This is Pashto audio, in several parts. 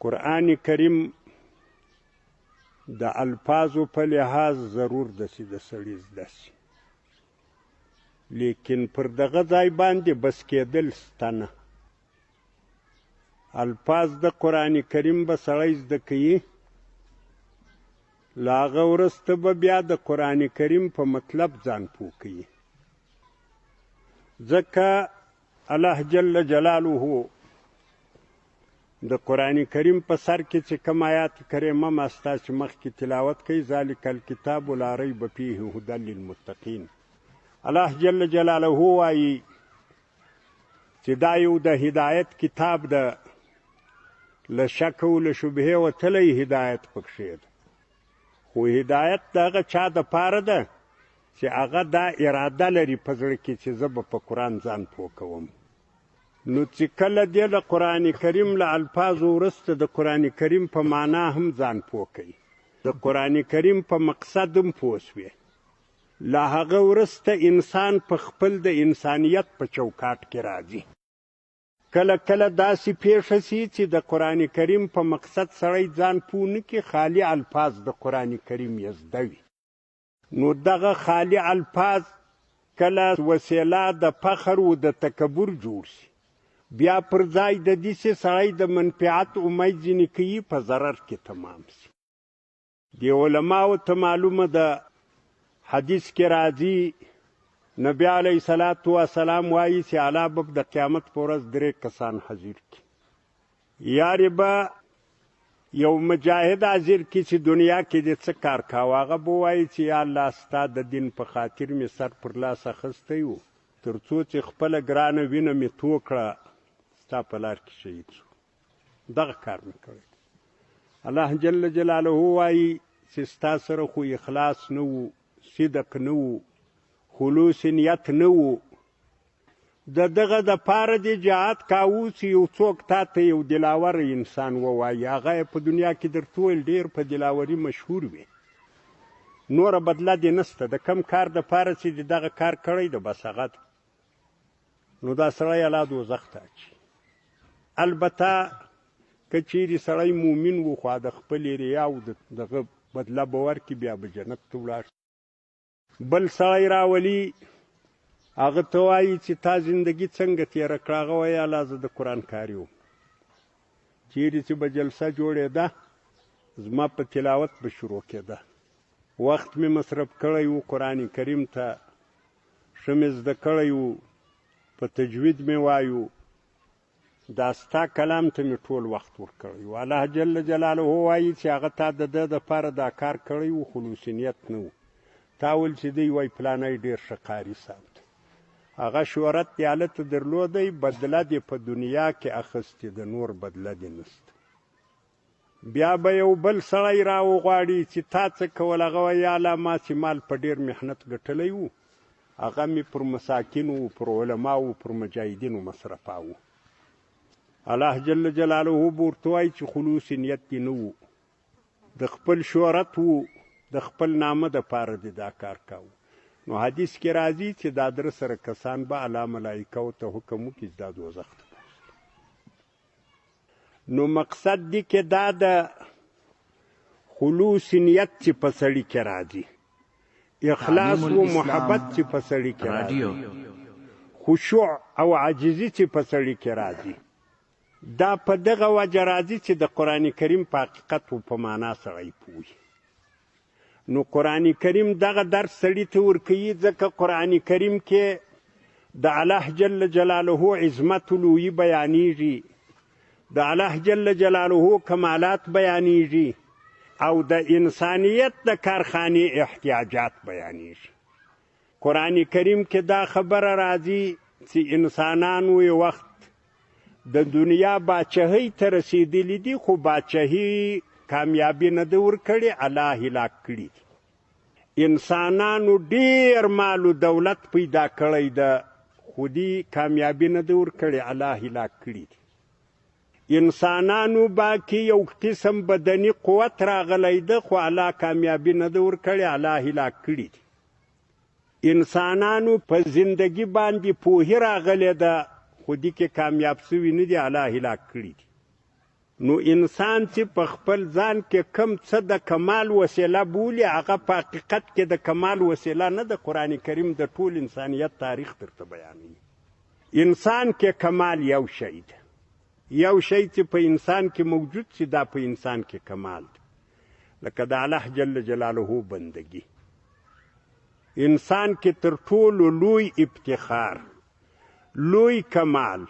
قرآن کریم د الفاظو په لحاظ ضرور داسې د سړي زده سي، لیکن پر دغه ځای باندې بس کېدل سته نه. الفاظ د قرآن کریم به سړی زده کوي، له هغه وروسته به بیا د قرآن کریم په مطلب ځان پوه کوي. ځکه الله جل جلاله د قرآن کریم په سر کې چې کوم آیات کریمه ما ستاسو مخکې تلاوت کوي، ذلک الکتاب لا ریب فیه هدی للمتقین. الله جل جلاله وایي چې دا یو د هدایت کتاب ده، له شک او له شبهې وتلی هدایت پکښې ده. خو هدایت د هغه چا دپاره ده چې هغه دا اراده لري په زړه کې چې زه به په قرآن ځان پوه کوم. نو چې کله دې له قرآن کریم له الفاظو وروسته د قرآن کریم په معنا هم ځان پوه کوي، د قرآن کریم په مقصد هم پوه سوې، له هغه وروسته انسان په خپل د انسانیت په چوکاټ کې راځي. کله کله داسې پیښه سي چې د قرآن کریم په مقصد سړی ځان پوه نه کړي، خالي الفاظ د قرآن کریم یې زده وي. نو دغه خالي الفاظ کله وسیله د فخر و د تکبر جوړ سي، بیا پر ځای د دې چې سړی د منفعت امید ځینې کوي په ضرر کې تمام سي. د علماو ته معلومه ده، حدیث کې راځي نبی علیه الصلاة والسلام وایي چې الله به د قیامت په ورځ 3 کسان حاضر کړي. یارې به یو مجاهد حاضر کړي چې دنیا کې دې څه کار کاوه، هغه به وایي چې یا الله ستا د دین په خاطر مې سر پر لاس اخیستی و، تر څو چې خپله ګرانه وینه مې تو کړه ستا په لار کې شهید شو، دغه کار مې کړی. الله جل جلاله وایي چې ستا سره خو اخلاص نه و، صدق نه و، خلوص نیت نه و، د دغه دپاره دې جهاد کاوه چې یو څوک تا ته یو دلاور انسان ووایي، هغه یې په دنیا کې درته وویل ډېر په دلاوري مشهور وي، نوره بدله دې نسته، د کم کار دپاره چې دې دغه کار کړی ده بس هغه ده. نو دا سړی الله دوزخ ته اچي. البته که چیرې سړی مومن و خو د خپلې ریا او دغه بدله به ورکړي، بیا به جنت ته ولاړ شي. بل سړی راولي، هغه ته وایي چې تا زندګي څنګه تېره کړه، هغه وایي الله زه د قرآن کاري وم. چیرې چې به جلسه جوړېده زما په تلاوت به شروع کېده، وخت مې مصرف کړی و قرآن کریم ته، ښه مې زده کړی و، په تجوید مې وایو، دا ستا کلام ته مې ټول وخت ورکړی و. الله جل جلاله وایي چې هغه تا د ده دپاره دا کار کړی و، خلوص نیت نه و. تا ویل چې دی وایي فلانی ډېر ښه قاري صاحب دی، هغه شهرت دې هلته درلودی، بدله دې په دنیا کې اخیستې ده، نور بدله دې نسته. بیا به یو بل سړی راوغواړي چې تا څه کول، هغه وایي یا الله ما چې مال په ډېر محنت ګټلی و، هغه مې پر مساکینو و، پر علماو و، پر مجاهدینو مصرفاوه. الله جل جلاله به ورته وایي چې خلوص نیت دې نه و، د خپل شهرت و، د خپل نامه دپاره دې دا کار کاوه. نو حدیث کې راځي چې دا 3 کسان به الله ملائکو ته حکم وکړي چې دا دوزخ ته بوځي. نو مقصد دی کې دا د خلوص نیت چې په سړي کې راځي، اخلاص و محبت چې په سړي کې راځي، خشوع او عاجزي چې په سړي کې راځي، دا په دغه وجه راځي چې د قرآن کریم په حقیقت و په معنا سړی پوهي. نو قرآن کریم دغه درس سړي ته ورکوي، ځکه قرآن کریم کې د الله جل جلاله عظمت لویي بیانیږي، د الله جل جلاله کمالات بیانیږي، او د انسانیت د کارخانې احتیاجات بیانیږي. قرآن کریم کې دا خبره راځي چې انسانانو یو وخت د دنیا باچهۍ ته رسېدلي دي، خو باچهۍ کامیابي نه ده ورکړې، الله هلاک کړي دي. انسانانو ډېر مال و دولت پیدا کړی ده، خو دې کامیابي نه ده ورکړې، الله هلاک کړي دي. انسانانو باقي یو قسم بدني قوت راغلی ده، خو الله کامیابي نه ده ورکړې، الله هلاک کړي دي. انسانانو په زندگی باندې پوهی راغلی ده، خو دې کې کامیاب سوي نه دي، الله هلاک کړي دي. نو انسان چې په خپل ځان کې کم څه د کمال وسیله بولي هغه په حقیقت کې د کمال وسیله نه د قرآن کریم د ټول انسانیت تاریخ درته بیانوي. انسان کې کمال یو شی ده، یو شی چې په انسان کې موجود شي دا په انسان کې کمال ده، لکه د الله جل جلاله بندگی. انسان کې تر ټولو لوی افتخار، لوی کمال،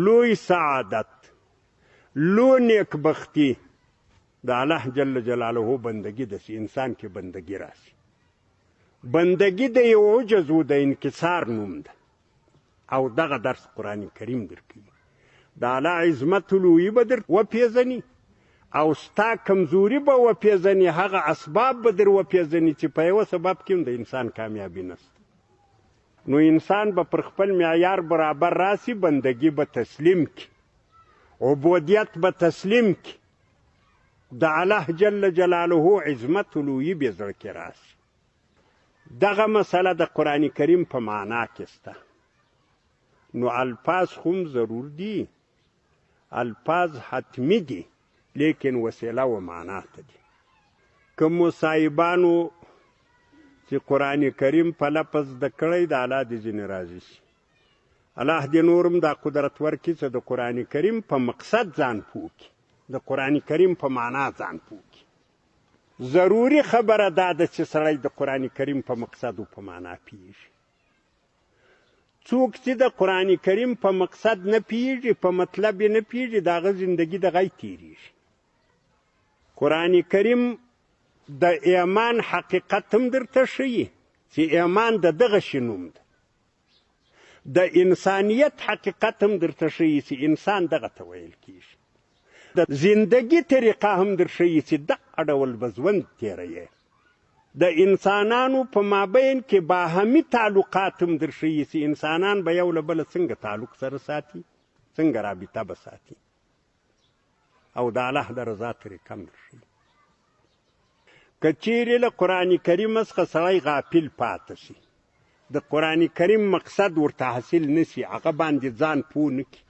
لوی سعادت، لوی نیکبختی د الله جل جلاله بندگی ده چې انسان کې بندگی راشي. بندگی د یو عجز و د انکسار نوم ده، او دغه درس قرآن کریم درکوي. د الله عظمت لویي به در وپېژني او ستا کمزوري به وپېژني، هغه اسباب به در وپېژني چې په یوه سبب کې هم د انسان کامیابي نشته. نو انسان به پر خپل معیار برابر راسي، بندگی به تسلیم کی، عبودیت به تسلیم کی، د الله جل جلاله عظمت لویي به زړه کې راسي. دغه مسله د قرآن کریم په معنا کې سته. نو الفاظ هم ضرور دي، الفاظ حتمی دي، لیکن وسیله و معنا ته دي. که مصاحبانو چې قرآن کریم په لفظ د کړی د الله د ځینې راضي شي. الله دې نورم دا قدرت ورکړي چې د قرآن کریم په مقصد ځان پوه کړي، د قرآن کریم په معنا ځان پوه کړي. ضروري خبره دا ده چې سړی د قرآن کریم په مقصد او په معنا پوهېږي. څوک چې د قرآن کریم په مقصد نه پوهېږي، په مطلب یې نه پوهېږي، د هغه زندګي دغه یې تېرېږي. قرآن کریم د ایمان حقیقت هم درته ښیي چې ایمان د دغه شي نوم ده. د انسانیت حقیقت هم درته ښیي چې انسان دغه ته ویل کېږي. د زندګي طریقه هم در ښیي چې دغه ډول به ژوند تېروي. د انسانانو په مابین کې باهمي تعلقات هم در ښیي چې انسانان به یو له بله څنګه تعلق سره ساتي، څنګه رابطه به ساتي، او د الله د رضا طریقه هم در ښیي. که چیرې له قرآن کریم څخه سړی غافل پاته شي، د قرآن کریم مقصد ورته حاصل نشي، هغه باندې ځان پوه نه کړي،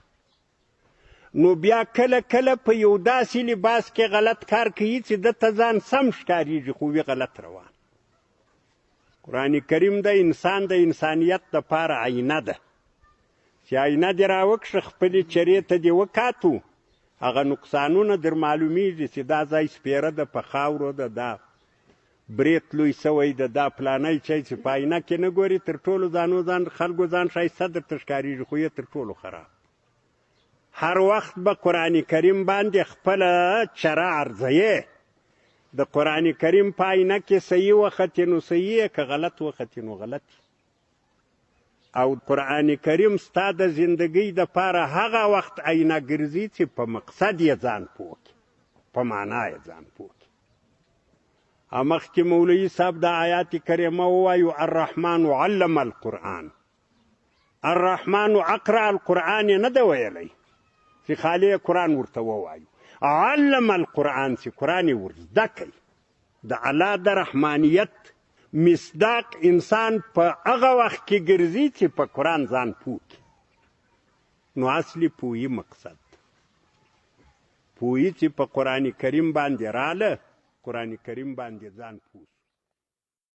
نو بیا کله کله په یو داسې لباس کې غلط کار کوي چې دته ځان سم ښکارېږي خو وي غلط روان. قرآن کریم د انسان د انسانیت دپاره آینه ده چې آینه دې راوکښه، خپلې چرې ته دې وکاتو، هغه نقصانونه در معلومیږي چې دا ځای سپیره ده، په خاورو ده، دا برېت لوی سوی ده، دا پلانی چی چې په آینه کې نه ګوري، تر ټولو خلکو ځان ښایسته درته ښکارېږي خو یې تر ټولو خراب. هر وخت به قرآن کریم باندې خپله چره عرضوي. د قرآن کریم په آینه کې صحیح وختې نو صحیح، که غلط وختې نو غلط. او قرآن کریم ستا د زندګۍ دپاره هغه وخت آینه ګرځي چې په مقصد یې ځان پوه کړي، په معنا یې ځان پوه کړي. مخکې مولوي صاحب د آیات کریمه ووایو الرحمن علم القرآن. الرحمن اقرأ القرآن یې نه ده ویلی چې خالی قرآن ورته ووایو، علم القرآن چې قرآن یې ور زده کوي. د الله د رحمانیت مصداق انسان په هغه وخت کې ګرځي چې په قرآن ځان پوه کړي. نو اصلي پوهي مقصد پوهي چې په قرآن کریم باندې راله، قرآن کریم باندې ځان پوه